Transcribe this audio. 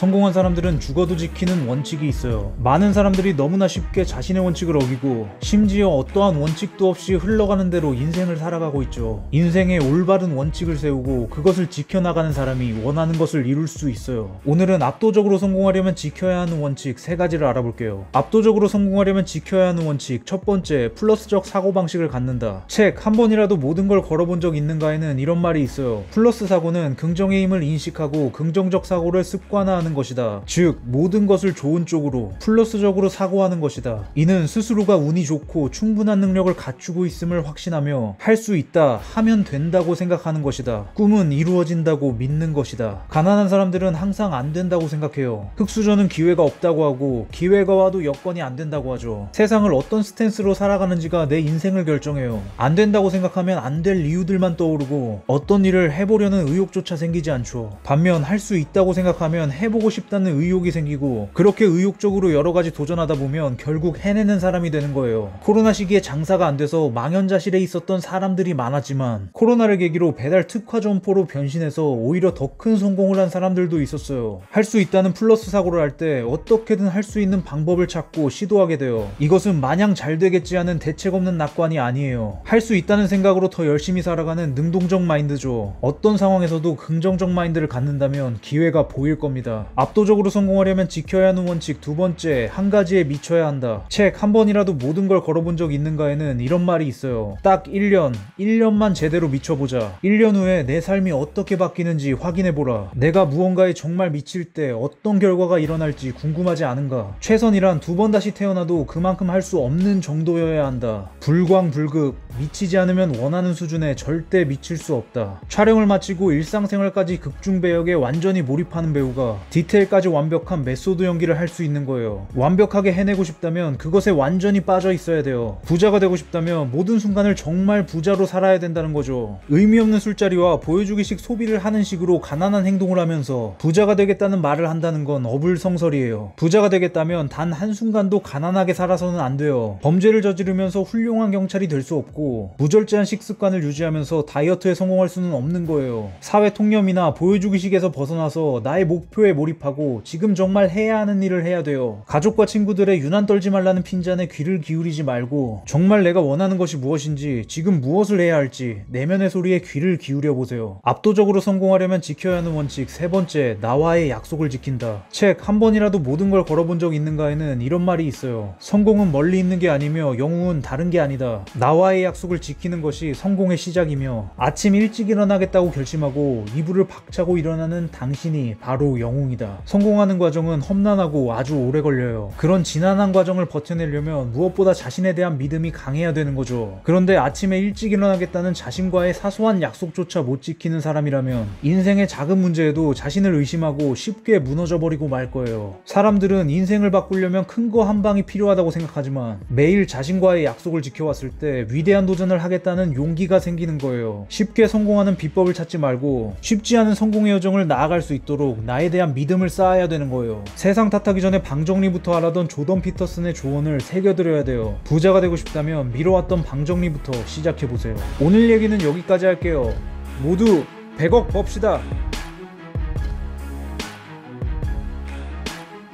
성공한 사람들은 죽어도 지키는 원칙이 있어요. 많은 사람들이 너무나 쉽게 자신의 원칙을 어기고 심지어 어떠한 원칙도 없이 흘러가는 대로 인생을 살아가고 있죠. 인생에 올바른 원칙을 세우고 그것을 지켜나가는 사람이 원하는 것을 이룰 수 있어요. 오늘은 압도적으로 성공하려면 지켜야 하는 원칙 3가지를 알아볼게요. 압도적으로 성공하려면 지켜야 하는 원칙 첫 번째, 플러스적 사고방식을 갖는다. 책 한 번이라도 모든 걸 걸어본 적 있는가에는 이런 말이 있어요. 플러스 사고는 긍정의 힘을 인식하고 긍정적 사고를 습관화하는 것이다. 즉 모든 것을 좋은 쪽으로 플러스적으로 사고하는 것이다. 이는 스스로가 운이 좋고 충분한 능력을 갖추고 있음을 확신하며 할 수 있다, 하면 된다고 생각하는 것이다. 꿈은 이루어진다고 믿는 것이다. 가난한 사람들은 항상 안 된다고 생각해요. 흙수저는 기회가 없다고 하고 기회가 와도 여건이 안 된다고 하죠. 세상을 어떤 스탠스로 살아가는지가 내 인생을 결정해요. 안 된다고 생각하면 안 될 이유들만 떠오르고 어떤 일을 해보려는 의욕조차 생기지 않죠. 반면 할 수 있다고 생각하면 해보고 싶다는 의욕이 생기고 그렇게 의욕적으로 여러가지 도전하다 보면 결국 해내는 사람이 되는 거예요. 코로나 시기에 장사가 안 돼서 망연자실해 있었던 사람들이 많았지만 코로나를 계기로 배달 특화 점포로 변신해서 오히려 더 큰 성공을 한 사람들도 있었어요. 할 수 있다는 플러스 사고를 할 때 어떻게든 할 수 있는 방법을 찾고 시도하게 돼요. 이것은 마냥 잘 되겠지 하는 대책 없는 낙관이 아니에요. 할 수 있다는 생각으로 더 열심히 살아가는 능동적 마인드죠. 어떤 상황에서도 긍정적 마인드를 갖는다면 기회가 보일 겁니다. 압도적으로 성공하려면 지켜야 하는 원칙 두 번째, 한 가지에 미쳐야 한다. 책 한 번이라도 모든 걸 걸어본 적 있는가에는 이런 말이 있어요. 딱 1년만 제대로 미쳐보자. 1년 후에 내 삶이 어떻게 바뀌는지 확인해보라. 내가 무언가에 정말 미칠 때 어떤 결과가 일어날지 궁금하지 않은가? 최선이란 2번 다시 태어나도 그만큼 할 수 없는 정도여야 한다. 불광불급, 미치지 않으면 원하는 수준에 절대 미칠 수 없다. 촬영을 마치고 일상생활까지 극중배역에 완전히 몰입하는 배우가 디테일까지 완벽한 메소드 연기를 할 수 있는 거예요. 완벽하게 해내고 싶다면 그것에 완전히 빠져 있어야 돼요. 부자가 되고 싶다면 모든 순간을 정말 부자로 살아야 된다는 거죠. 의미 없는 술자리와 보여주기식 소비를 하는 식으로 가난한 행동을 하면서 부자가 되겠다는 말을 한다는 건 어불성설이에요. 부자가 되겠다면 단 한순간도 가난하게 살아서는 안 돼요. 범죄를 저지르면서 훌륭한 경찰이 될 수 없고 무절제한 식습관을 유지하면서 다이어트에 성공할 수는 없는 거예요. 사회 통념이나 보여주기식에서 벗어나서 나의 목표에 몰입하고 지금 정말 해야 하는 일을 해야 돼요. 가족과 친구들의 유난 떨지 말라는 핀잔에 귀를 기울이지 말고 정말 내가 원하는 것이 무엇인지 지금 무엇을 해야 할지 내면의 소리에 귀를 기울여 보세요. 압도적으로 성공하려면 지켜야 하는 원칙 세 번째, 나와의 약속을 지킨다. 책 한 번이라도 모든 걸 걸어본 적 있는가에는 이런 말이 있어요. 성공은 멀리 있는 게 아니며 영웅은 다른 게 아니다. 나와의 약속을 지키는 것이 성공의 시작이며 아침 일찍 일어나겠다고 결심하고 이불을 박차고 일어나는 당신이 바로 영웅이다. 성공하는 과정은 험난하고 아주 오래 걸려요. 그런 지난한 과정을 버텨내려면 무엇보다 자신에 대한 믿음이 강해야 되는 거죠. 그런데 아침에 일찍 일어나겠다는 자신과의 사소한 약속조차 못 지키는 사람이라면 인생의 작은 문제에도 자신을 의심하고 쉽게 무너져버리고 말 거예요. 사람들은 인생을 바꾸려면 큰 거 한 방이 필요하다고 생각하지만 매일 자신과의 약속을 지켜왔을 때 위대한 도전을 하겠다는 용기가 생기는 거예요. 쉽게 성공하는 비법을 찾지 말고 쉽지 않은 성공의 여정을 나아갈 수 있도록 나에 대한 믿음을 쌓아야 되는 거예요. 세상 탓하기 전에 방정리부터 하라던 조던 피터슨의 조언을 새겨드려야 돼요. 부자가 되고 싶다면 미뤄왔던 방정리부터 시작해보세요. 오늘 얘기는 여기까지 할게요. 모두 100억 법시다.